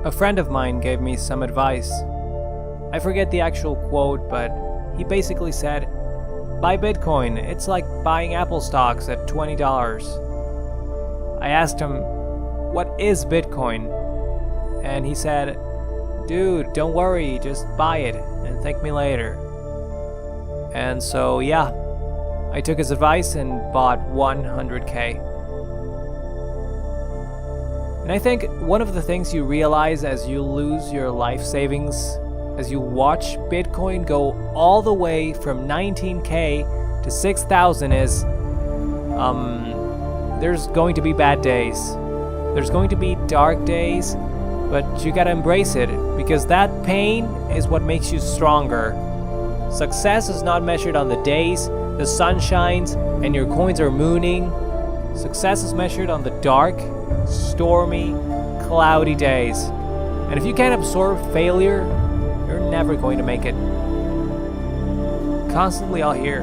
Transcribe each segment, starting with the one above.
A friend of mine gave me some advice. I forget the actual quote, but he basically said, buy Bitcoin, it's like buying Apple stocks at $20. I asked him, what is Bitcoin? And he said, dude, don't worry, just buy it and thank me later. And so yeah, I took his advice and bought 100K. And I think one of the things you realize as you lose your life savings, as you watch Bitcoin go all the way from 19K to 6,000 is, there's going to be bad days. There's going to be dark days, but you gotta embrace it, because that pain is what makes you stronger. Success is not measured on the days the sun shines and your coins are mooning. Success is measured on the dark, stormy, cloudy days. And if you can't absorb failure, you're never going to make it. Constantly I'll hear,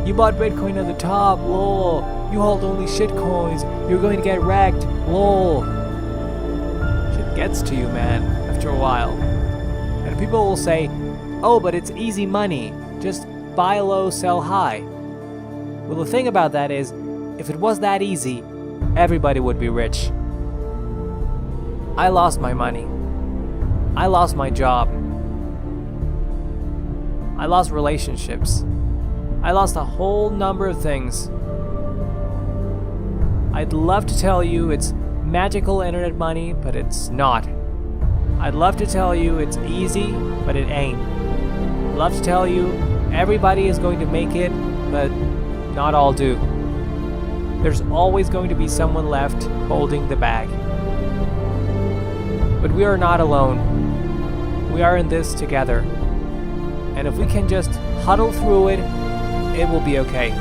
you bought Bitcoin at the top, lol. You hold only shit coins, you're going to get wrecked, lol. Shit gets to you, man, after a while. And people will say, oh, but it's easy money, just buy low, sell high. Well, the thing about that is, if it was that easy, everybody would be rich. I lost my money. I lost my job. I lost relationships. I lost a whole number of things. I'd love to tell you it's magical internet money, but it's not. I'd love to tell you it's easy, but it ain't. I'd love to tell you everybody is going to make it, but not all do. There's always going to be someone left holding the bag. But we are not alone. We are in this together. And if we can just huddle through it, it will be okay.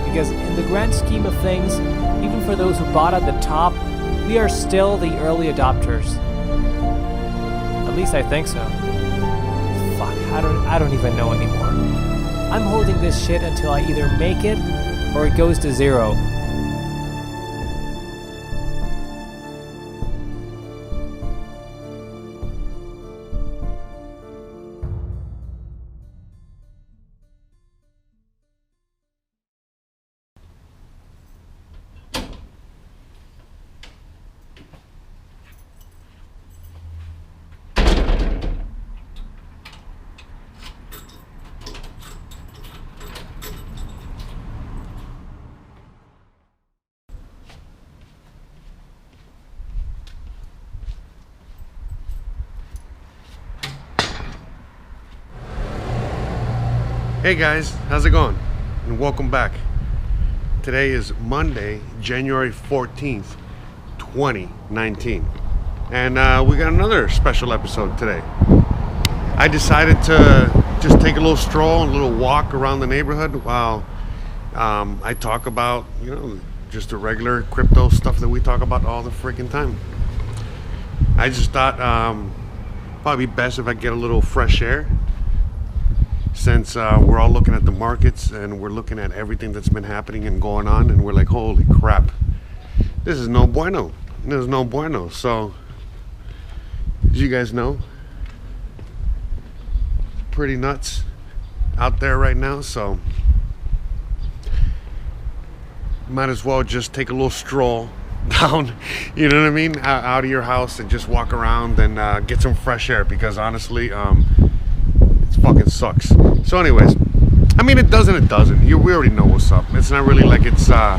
Because in the grand scheme of things, even for those who bought at the top, we are still the early adopters. At least I think so. Fuck, I don't even know anymore. I'm holding this shit until I either make it or it goes to zero. Hey guys, how's it going? And welcome back. Today is Monday, January 14th, 2019. And we got another special episode today. I decided to just take a little stroll, a little walk around the neighborhood while I talk about, just the regular crypto stuff that we talk about all the freaking time. I just thought probably best if I get a little fresh air, since we're all looking at the markets and we're looking at everything that's been happening and going on, and we're like, holy crap, this is no bueno. This is no bueno. So, as you guys know, pretty nuts out there right now, so might as well just take a little stroll down, you know what I mean, out of your house and just walk around and get some fresh air, because honestly, fucking sucks. So anyways, I mean, it doesn't. We already know what's up. It's not really like it's the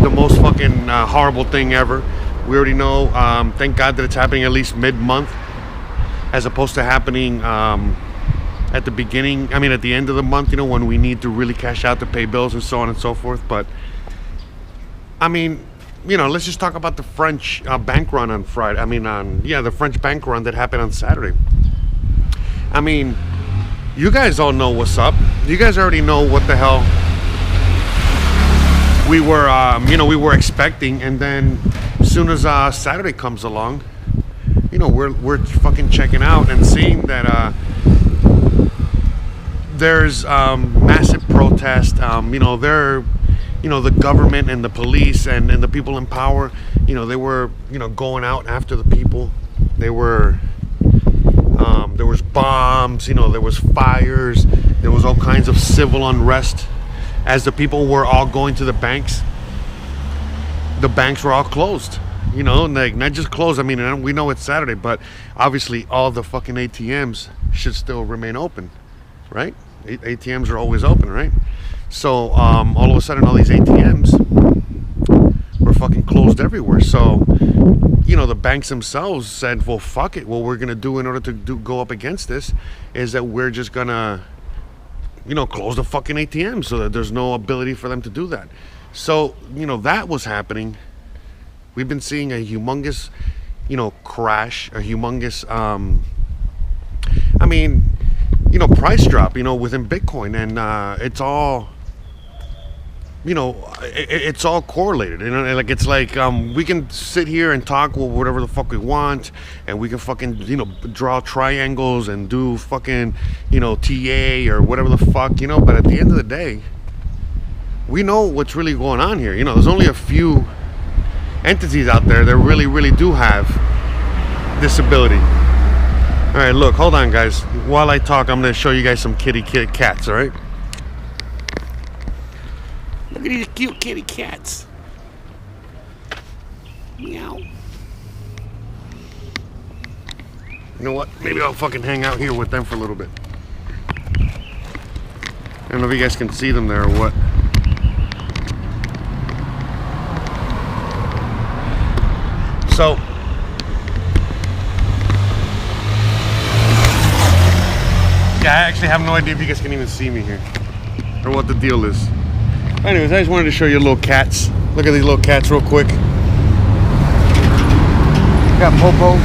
most fucking horrible thing ever. We already know. Thank God that it's happening at least mid-month, as opposed to happening at the beginning. I mean, at the end of the month, when we need to really cash out to pay bills and so on and so forth. But I mean, let's just talk about the French bank run on Friday. I mean, the French bank run that happened on Saturday. I mean, you guys all know what's up. You guys already know what the hell we were expecting. And then as soon as Saturday comes along, we're fucking checking out and seeing that there's massive protest. The government and the police and the people in power, they were, going out after the people. They were, there was bombs, there was fires, there was all kinds of civil unrest as the people were all going to the banks. The banks were all closed, like not just closed. I mean, we know it's Saturday, but obviously all the fucking ATMs should still remain open, right? ATMs are always open, right? So all of a sudden all these ATMs were fucking closed everywhere. So the banks themselves said, well, fuck it, what we're gonna do in order to go up against this is that we're just gonna close the fucking ATM so that there's no ability for them to do that. So that was happening. We've been seeing a humongous crash, a humongous price drop within Bitcoin, and it's all it's all correlated. Like it's like we can sit here and talk whatever the fuck we want, and we can fucking draw triangles and do fucking TA or whatever the fuck, but at the end of the day, we know what's really going on here. There's only a few entities out there that really do have this ability. All right, look, hold on, guys. While I talk, I'm gonna show you guys some kitty cats. All right. Look at these cute kitty cats. Meow. You know what? Maybe I'll fucking hang out here with them for a little bit. I don't know if you guys can see them there or what. So, yeah, I actually have no idea if you guys can even see me here or what the deal is. Anyways, I just wanted to show you little cats. Look at these little cats real quick. Got Popo.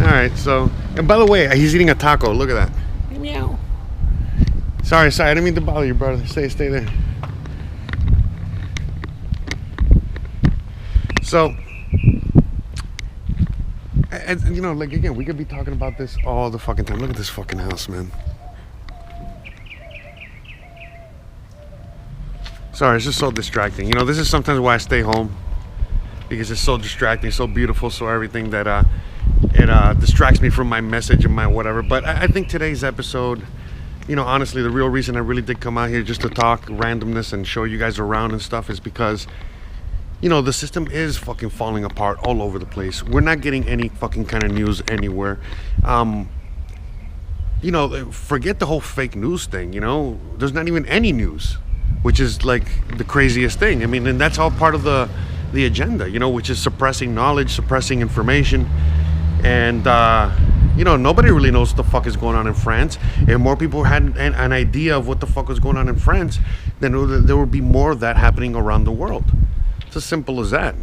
Alright, so, and by the way, he's eating a taco. Look at that. Meow. Sorry, I didn't mean to bother you, brother. Stay there. So, and like again, we could be talking about this all the fucking time. Look at this fucking house, man. Sorry, it's just so distracting. This is sometimes why I stay home, because it's so distracting, so beautiful, so everything that it distracts me from my message and my whatever. But I think today's episode, honestly, the real reason I really did come out here just to talk randomness and show you guys around and stuff is because the system is fucking falling apart all over the place. We're not getting any fucking kind of news anywhere. Forget the whole fake news thing, There's not even any news, which is like the craziest thing. I mean, and that's all part of the agenda, which is suppressing knowledge, suppressing information. And, nobody really knows what the fuck is going on in France. If more people had an idea of what the fuck was going on in France, then there would be more of that happening around the world. It's as simple as that,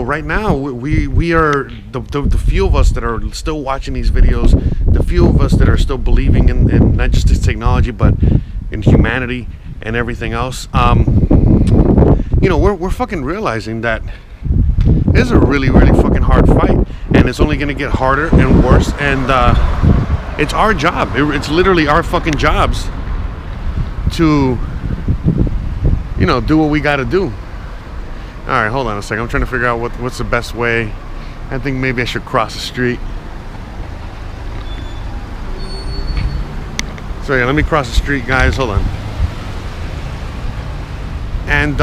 right now we are the few of us that are still watching these videos, the few of us that are still believing in not just this technology but in humanity and everything else. We're fucking realizing that this is a really fucking hard fight, and it's only gonna get harder and worse. And it's our job. It's literally our fucking jobs to do what we gotta do. Alright, hold on a second. I'm trying to figure out what's the best way. I think maybe I should cross the street. So yeah, let me cross the street, guys. Hold on. And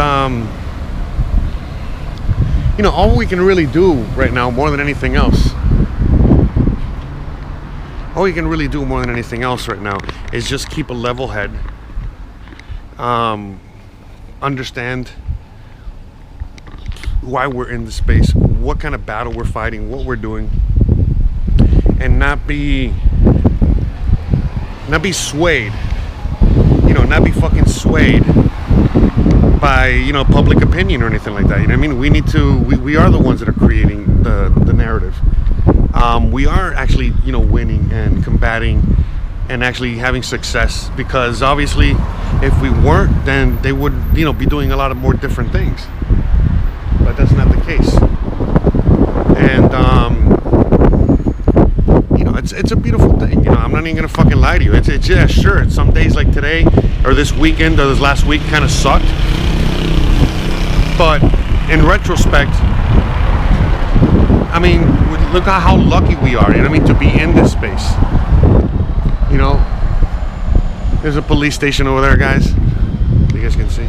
all we can really do right now, more than anything else, right now is just keep a level head. Understand why we're in the space, what kind of battle we're fighting, what we're doing, and not be swayed, not be fucking swayed by public opinion or anything like that. We need to. We are the ones that are creating the narrative. We are actually winning and combating and actually having success, because obviously if we weren't, then they would be doing a lot of more different things, but that's not the case. And it's a beautiful thing. You know, I'm not even gonna fucking lie to you. It's yeah, sure. It's some days like today or this weekend or this last week kind of sucked. But in retrospect, I mean, look at how lucky we are. You know what I mean, to be in this space. You know, there's a police station over there, guys. You guys can see.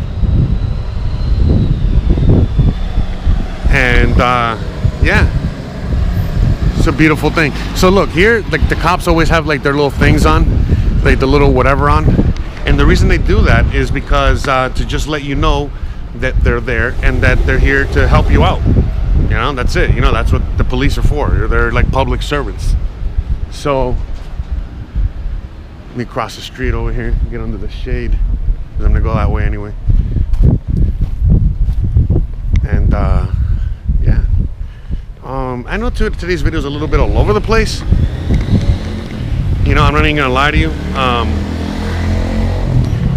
And yeah, it's a beautiful thing. So look here, like the cops always have like their little things on, like the little whatever on, and the reason they do that is because to just let you know that they're there and that they're here to help you out. You know, that's it. You know, that's what the police are for. They're like public servants. So let me cross the street over here, get under the shade, because I'm gonna go that way anyway. And yeah, I know today's video is a little bit all over the place. You know, I'm not even gonna lie to you.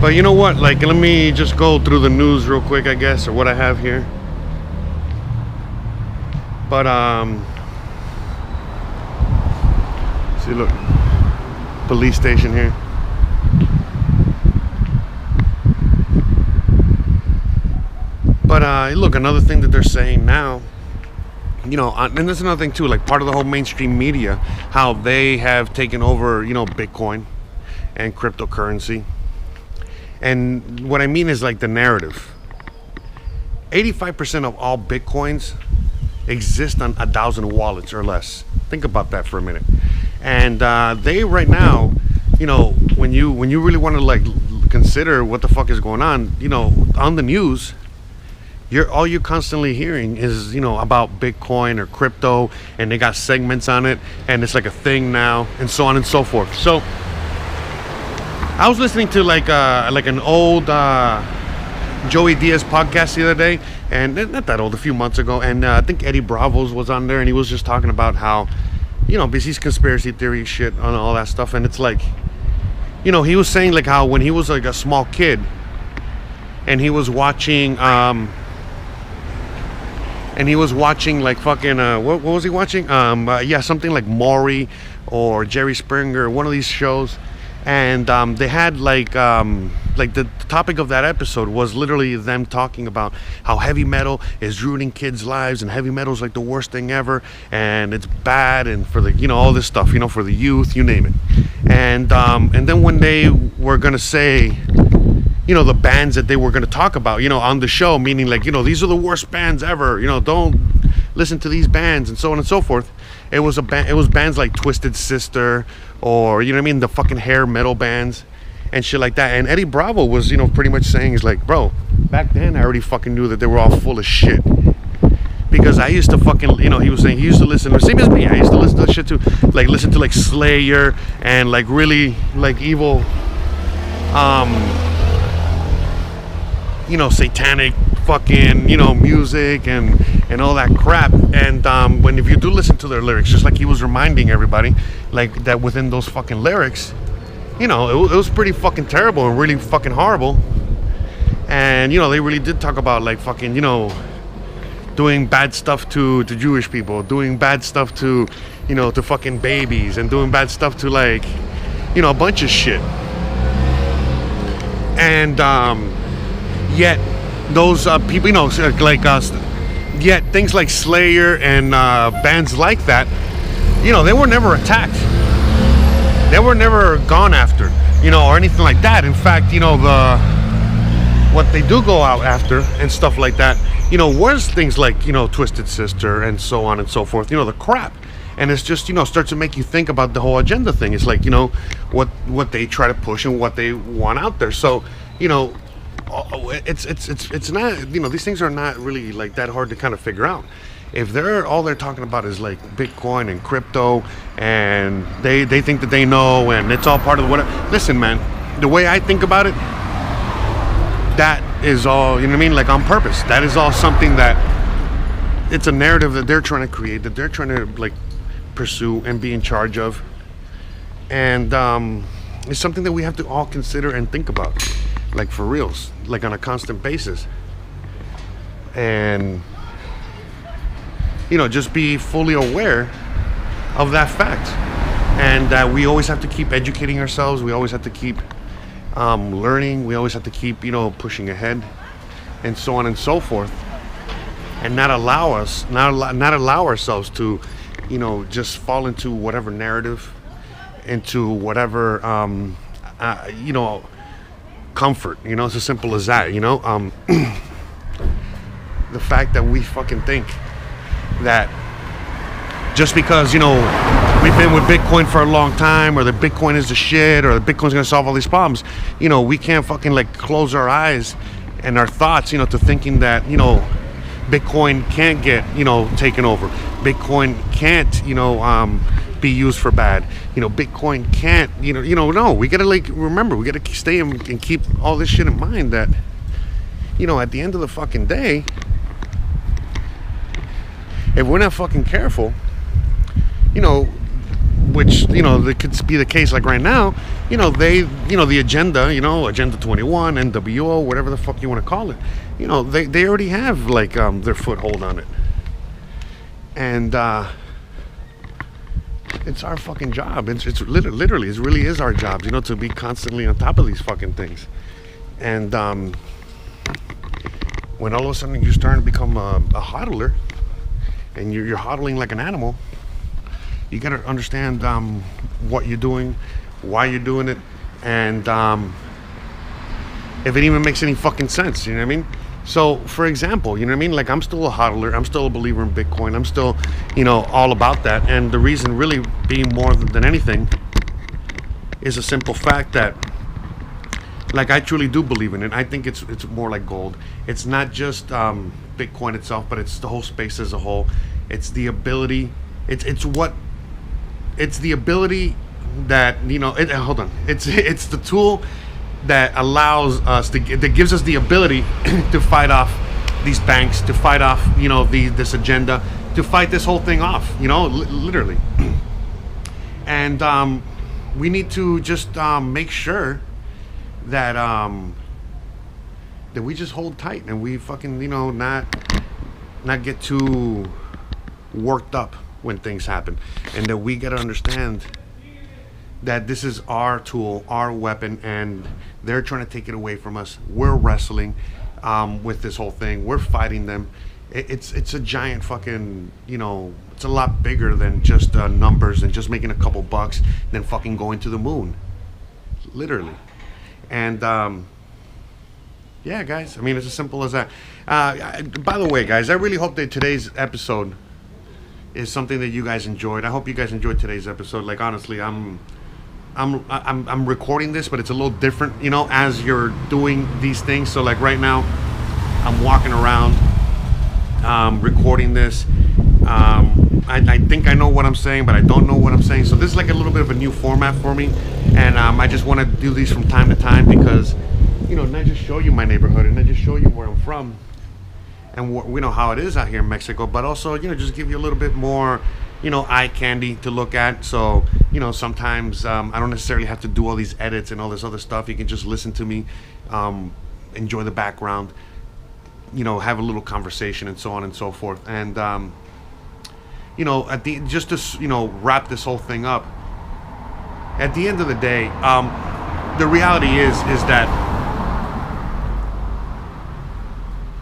But you know what? Like, let me just go through the news real quick, I guess, or what I have here. But see, look, police station here. But look, another thing that they're saying now, you know, and that's another thing too, like part of the whole mainstream media, how they have taken over, you know, Bitcoin and cryptocurrency. And what I mean is like the narrative. 85% of all Bitcoins exist on 1,000 wallets or less. Think about that for a minute. And they right now, you know, when you really want to like consider what the fuck is going on, you know, on the news, all you're constantly hearing is, you know, about Bitcoin or crypto, and they got segments on it, and it's like a thing now, and so on and so forth. So I was listening to like an old Joey Diaz podcast the other day, and not that old, a few months ago, and I think Eddie Bravos was on there, and he was just talking about how, you know, because he's conspiracy theory shit on all that stuff, and it's like, you know, he was saying like how when he was like a small kid, and he was watching like fucking what was he watching? Yeah, something like Maury or Jerry Springer, one of these shows, and they had like the topic of that episode was literally them talking about how heavy metal is ruining kids' lives, and heavy metal is like the worst thing ever, and it's bad, and for the, you know, all this stuff, you know, for the youth, you name it. And then when they were gonna say, you know, the bands that they were going to talk about, you know, on the show, meaning like, you know, these are the worst bands ever, you know, don't listen to these bands, and so on and so forth. It was bands like Twisted Sister, or, you know what I mean, the fucking hair metal bands and shit like that. And Eddie Bravo was, you know, pretty much saying, he's like, bro, back then I already fucking knew that they were all full of shit, because I used to fucking, you know, he was saying he used to listen, same as me, I used to listen to that shit too, like listen to like Slayer and like really like evil you know, satanic fucking, you know, music and all that crap. And when if you do listen to their lyrics, just like he was reminding everybody, like that within those fucking lyrics, you know, it was pretty fucking terrible and really fucking horrible. And, you know, they really did talk about like fucking, you know, doing bad stuff to Jewish people, doing bad stuff to, you know, to fucking babies, and doing bad stuff to like, you know, a bunch of shit. And yet those people, you know, like us, yet things like Slayer and bands like that, you know, they were never attacked, they were never gone after, you know, or anything like that. In fact, you know, what they do go out after and stuff like that, you know, was things like, you know, Twisted Sister and so on and so forth, you know, the crap. And it's just, you know, starts to make you think about the whole agenda thing. It's like, you know, what they try to push and what they want out there. So, you know, it's not, you know, these things are not really like that hard to kind of figure out. If they're talking about is like Bitcoin and crypto, and they think that they know, and it's all part of whatever. Listen, man, the way I think about it, that is all, you know what I mean, like on purpose. That is all something that, it's a narrative that they're trying to create, that they're trying to like pursue and be in charge of. And it's something that we have to all consider and think about, like for reals, like on a constant basis. And, you know, just be fully aware of that fact. and we always have to keep educating ourselves. We always have to keep learning. We always have to keep, pushing ahead, and so on and so forth, and not allow ourselves to, just fall into whatever narrative, into whatever, comfort. It's as simple as that. The fact that we fucking think that just because, we've been with Bitcoin for a long time, or the Bitcoin is the shit, or the Bitcoin's gonna solve all these problems, we can't fucking close our eyes and our thoughts, to thinking that, Bitcoin can't get, taken over. Bitcoin can't, be used for bad. Bitcoin can't, no, we gotta remember, we gotta stay and keep all this shit in mind that, at the end of the fucking day, if we're not fucking careful, which, that could be the case right now, they, the agenda, Agenda 21, NWO, whatever the fuck you want to call it, they already have, their foothold on it. And, it's our fucking job. It's literally, it really is our job, to be constantly on top of these fucking things. And, when all of a sudden you're starting to become a hodler, and you're hodling like an animal, you got to understand what you're doing, why you're doing it, and if it even makes any fucking sense, you know what I mean? So, for example, you know what I mean? I'm still a hodler, I'm still a believer in Bitcoin, I'm still, all about that. And the reason really being more than anything is a simple fact that, I truly do believe in it. I think it's more like gold. It's not just Bitcoin itself, but it's the whole space as a whole. It's the ability. It's the ability that hold on. It's the tool that allows us that gives us the ability to fight off these banks, to fight off this agenda, to fight this whole thing off. Literally. And we need to just make sure that that we just hold tight and we fucking not get too worked up when things happen, and that we gotta understand that this is our tool, our weapon, and they're trying to take it away from us. We're wrestling with this whole thing. We're fighting them. It's a giant fucking, it's a lot bigger than just numbers and just making a couple bucks, then fucking going to the moon, literally. And yeah, guys, it's as simple as that. By the way, guys, I really hope that today's episode is something that you guys enjoyed. I hope you guys enjoyed today's episode. Honestly, I'm recording this, but it's a little different, as you're doing these things. So right now, I'm walking around, recording this. I think I know what I'm saying, but I don't know what I'm saying. So this is a little bit of a new format for me, and I just want to do these from time to time because, not just show you my neighborhood and not just show you where I'm from and we know how it is out here in Mexico, but also, just give you a little bit more, eye candy to look at. So, sometimes I don't necessarily have to do all these edits and all this other stuff. You can just listen to me, enjoy the background, have a little conversation and so on and so forth. And, at the just to wrap this whole thing up. At the end of the day, the reality is that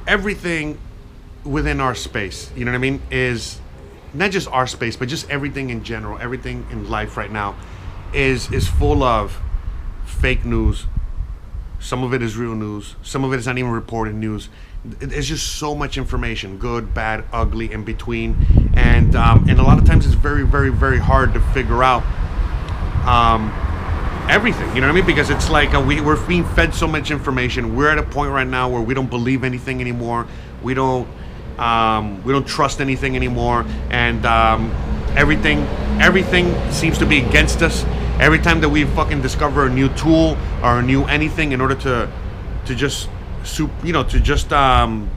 everything within our space, is not just our space, but just everything in general, everything in life right now is full of fake news. Some of it is real news. Some of it is not even reported news. There's just so much information, good, bad, ugly, in between, and a lot of times it's very, very, very hard to figure out everything. Because it's we're being fed so much information. We're at a point right now where we don't believe anything anymore. We don't trust anything anymore, and everything seems to be against us. Every time that we fucking discover a new tool or a new anything in order to just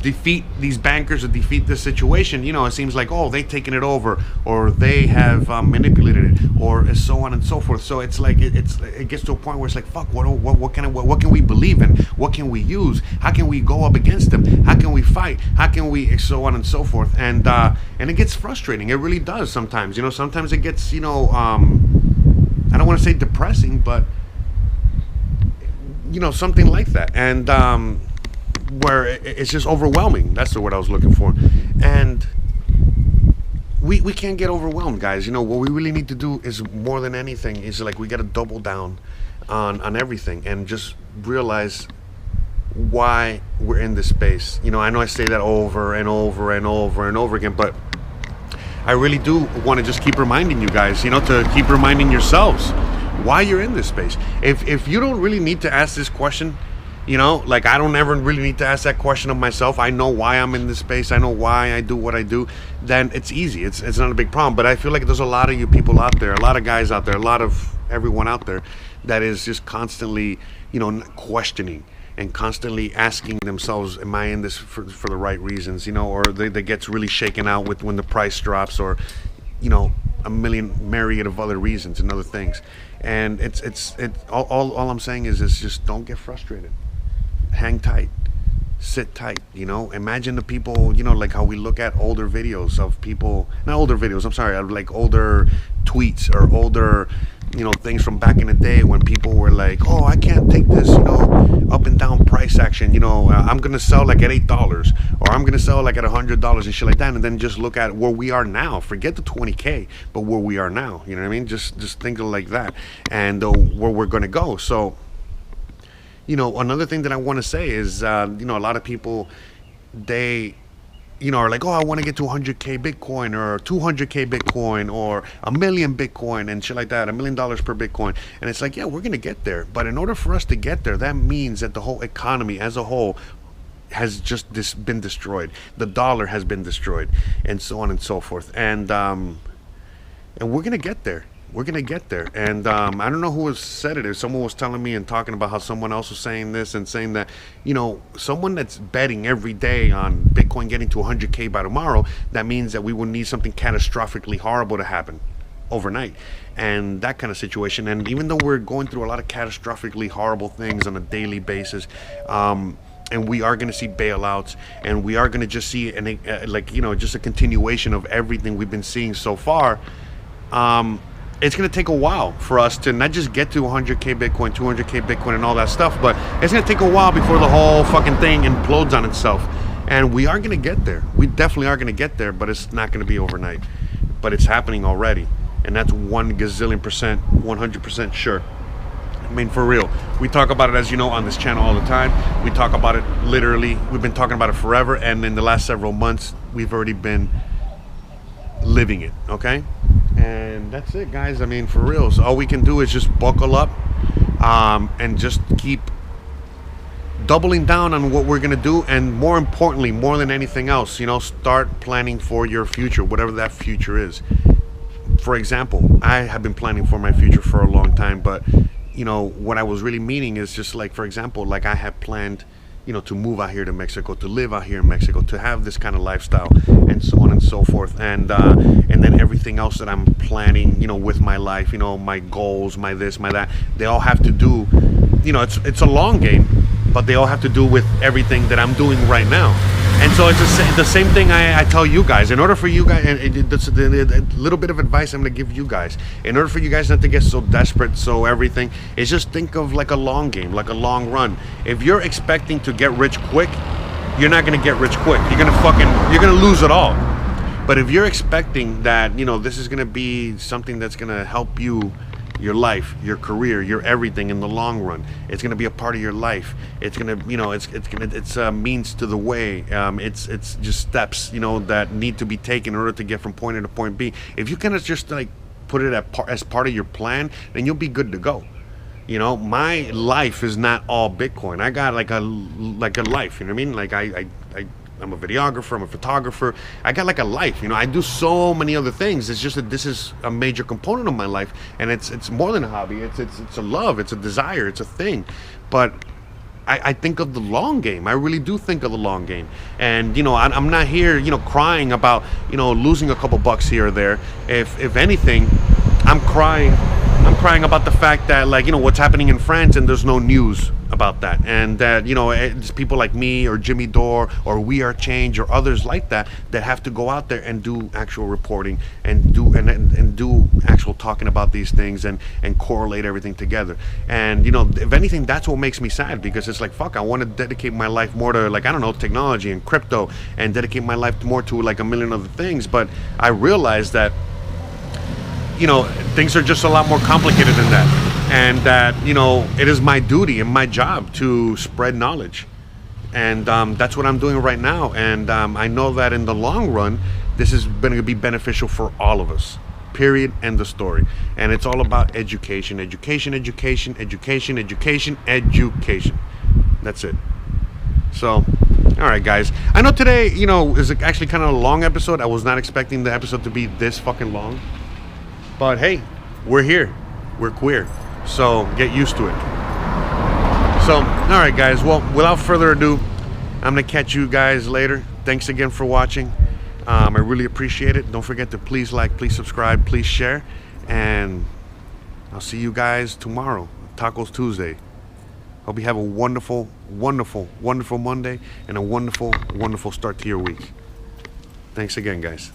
defeat these bankers or defeat this situation, it seems like, oh, they've taken it over, or they have manipulated it, or so on and so forth. So it's it gets to a point where it's fuck, what can we believe in? What can we use? How can we go up against them? How can we fight? How can we so on and so forth? And it gets frustrating. It really does sometimes. Sometimes it gets I don't want to say depressing, but you know, something like that. And where it's just overwhelming. That's the word I was looking for. And we can't get overwhelmed, guys. You know, what we really need to do is, more than anything, is like we got to double down on everything and just realize why we're in this space. You know, I know I say that over and over and over and over again, but I really do want to just keep reminding you guys, you know, to keep reminding yourselves why you're in this space. If you don't really need to ask this question, you know, like I don't ever really need to ask that question of myself. I know why I'm in this space. I know why I do what I do. Then it's easy. It's not a big problem. But I feel like there's a lot of you people out there, a lot of guys out there, a lot of everyone out there that is just constantly, you know, questioning and constantly asking themselves, am I in this for the right reasons, you know, or they gets really shaken out with when the price drops, or, you know, a myriad of other reasons and other things. And it's all I'm saying is just don't get frustrated. Hang tight, sit tight, you know. Imagine the people, you know, like how we look at older videos of people, not older videos, I'm sorry, like older tweets or older, you know, things from back in the day when people were like, oh, I can't take this, you know, up and down price action, you know, I'm gonna sell like at $8, or I'm gonna sell like at $100 and shit like that. And then just look at where we are now. Forget the 20K, but where we are now, you know what I mean? Just think of like that, and where we're gonna go. So, you know, another thing that I want to say is, you know, a lot of people, they, you know, are like, oh, I want to get to 100K Bitcoin, or 200K Bitcoin, or 1 million Bitcoin and shit like that, $1 million per Bitcoin. And it's like, yeah, we're going to get there. But in order for us to get there, that means that the whole economy as a whole has just been destroyed. The dollar has been destroyed, and so on and so forth. And we're going to get there. We're going to get there. And I don't know who said it. If someone was telling me and talking about how someone else was saying this and saying that, you know, someone that's betting every day on Bitcoin getting to 100K by tomorrow, that means that we will need something catastrophically horrible to happen overnight, and that kind of situation. And even though we're going through a lot of catastrophically horrible things on a daily basis, and we are going to see bailouts, and we are going to just see like, you know, just a continuation of everything we've been seeing so far, it's going to take a while for us to not just get to 100K Bitcoin, 200K Bitcoin and all that stuff, but it's going to take a while before the whole fucking thing implodes on itself. And we are going to get there. We definitely are going to get there, but it's not going to be overnight. But it's happening already. And that's 1 gazillion %, 100% sure. I mean, for real. We talk about it, as you know, on this channel all the time. We talk about it literally. We've been talking about it forever. And in the last several months, we've already been living it, okay? And that's it, guys. I mean, for real. So all we can do is just buckle up, and just keep doubling down on what we're going to do. And more importantly, more than anything else, you know, start planning for your future, whatever that future is. For example, I have been planning for my future for a long time, but, you know, what I was really meaning is just like, for example, like I have planned, you know, to move out here to Mexico, to live out here in Mexico, to have this kind of lifestyle, and so on and so forth. And then everything else that I'm planning, you know, with my life, you know, my goals, my this, my that, they all have to do, you know, it's a long game, but they all have to do with everything that I'm doing right now. And so it's the same thing I tell you guys. In order for you guys, and that's a little bit of advice I'm going to give you guys. In order for you guys not to get so desperate, so everything, is just think of like a long game, like a long run. If you're expecting to get rich quick, you're not going to get rich quick. You're going to lose it all. But if you're expecting that, you know, this is going to be something that's going to help you, your life, your career, your everything in the long run, it's going to be a part of your life. It's going to, you know, it's a means to the way. It's just steps, you know, that need to be taken in order to get from point A to point B. If you kind of just like put it as part of your plan, then you'll be good to go. You know, my life is not all Bitcoin. I got like a life, you know what I mean? Like I'm a videographer, I'm a photographer. I got like a life, you know. I do so many other things. It's just that this is a major component of my life, and it's more than a hobby. It's a love, it's a desire, it's a thing. But I think of the long game. I really do think of the long game. And, you know, I'm not here, you know, crying about, you know, losing a couple bucks here or there. If anything, I'm crying I'm crying about the fact that, like, you know, what's happening in France and there's no news about that, and that, you know, it's people like me or Jimmy Dore or We Are Change or others like that have to go out there and do actual reporting and do actual talking about these things and correlate everything together. And, you know, if anything, that's what makes me sad, because it's like, fuck, I want to dedicate my life more to, like, I don't know, technology and crypto, and dedicate my life more to like a million other things. But I realized that, you know, things are just a lot more complicated than that. And that, you know, it is my duty and my job to spread knowledge. And that's what I'm doing right now. And I know that in the long run, this is going to be beneficial for all of us. Period. End of story. And it's all about education, education, education, education, education, education. That's it. So, all right, guys. I know today, you know, is actually kind of a long episode. I was not expecting the episode to be this fucking long. But hey, we're here. We're queer. So get used to it. So, all right, guys. Well, without further ado, I'm going to catch you guys later. Thanks again for watching. I really appreciate it. Don't forget to please like, please subscribe, please share. And I'll see you guys tomorrow, Tacos Tuesday. Hope you have a wonderful, wonderful, wonderful Monday and a wonderful, wonderful start to your week. Thanks again, guys.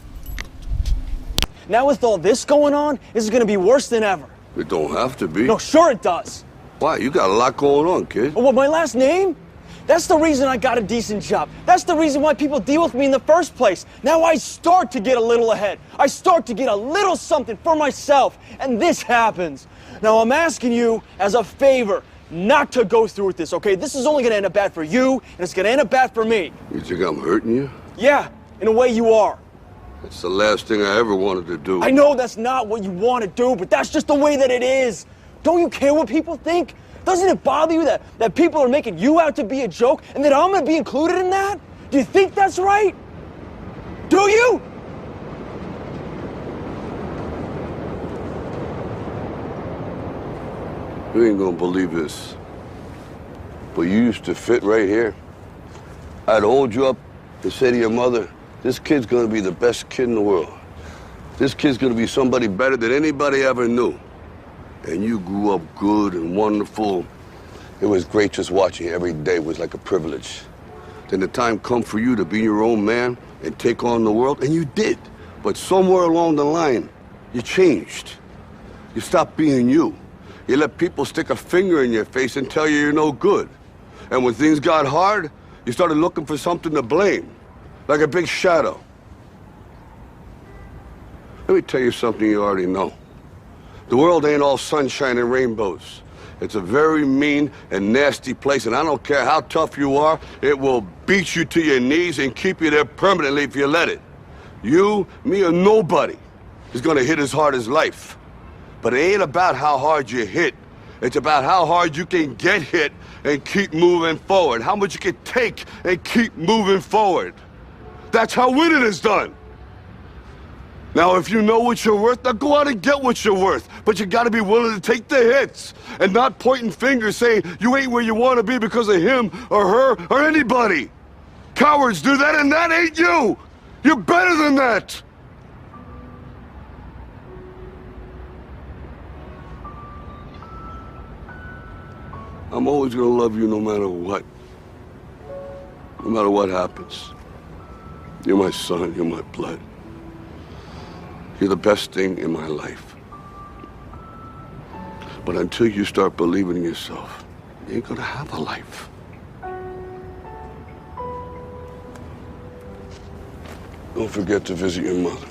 Now with all this going on, this is going to be worse than ever. It don't have to be. No, sure it does. Why? You got a lot going on, kid. Well, my last name? That's the reason I got a decent job. That's the reason why people deal with me in the first place. Now I start to get a little ahead. I start to get a little something for myself. And this happens. Now I'm asking you as a favor not to go through with this, okay? This is only going to end up bad for you, and it's going to end up bad for me. You think I'm hurting you? Yeah, in a way you are. That's the last thing I ever wanted to do. I know that's not what you want to do, but that's just the way that it is. Don't you care what people think? Doesn't it bother you that people are making you out to be a joke and that I'm going to be included in that? Do you think that's right? Do you? You ain't gonna believe this, but you used to fit right here. I'd hold you up and say to your mother, this kid's gonna be the best kid in the world. This kid's gonna be somebody better than anybody ever knew. And you grew up good and wonderful. It was great just watching you every day. It was like a privilege. Then the time come for you to be your own man and take on the world, and you did. But somewhere along the line, you changed. You stopped being you. You let people stick a finger in your face and tell you you're no good. And when things got hard, you started looking for something to blame. Like a big shadow. Let me tell you something you already know. The world ain't all sunshine and rainbows. It's a very mean and nasty place, and I don't care how tough you are, it will beat you to your knees and keep you there permanently if you let it. You, me, or nobody is gonna hit as hard as life. But it ain't about how hard you hit. It's about how hard you can get hit and keep moving forward. How much you can take and keep moving forward. That's how winning is done. Now, if you know what you're worth, now go out and get what you're worth. But you gotta be willing to take the hits and not pointing fingers saying you ain't where you wanna be because of him or her or anybody. Cowards do that, and that ain't you. You're better than that. I'm always gonna love you no matter what. No matter what happens. You're my son, you're my blood. You're the best thing in my life. But until you start believing in yourself, you ain't gonna have a life. Don't forget to visit your mother.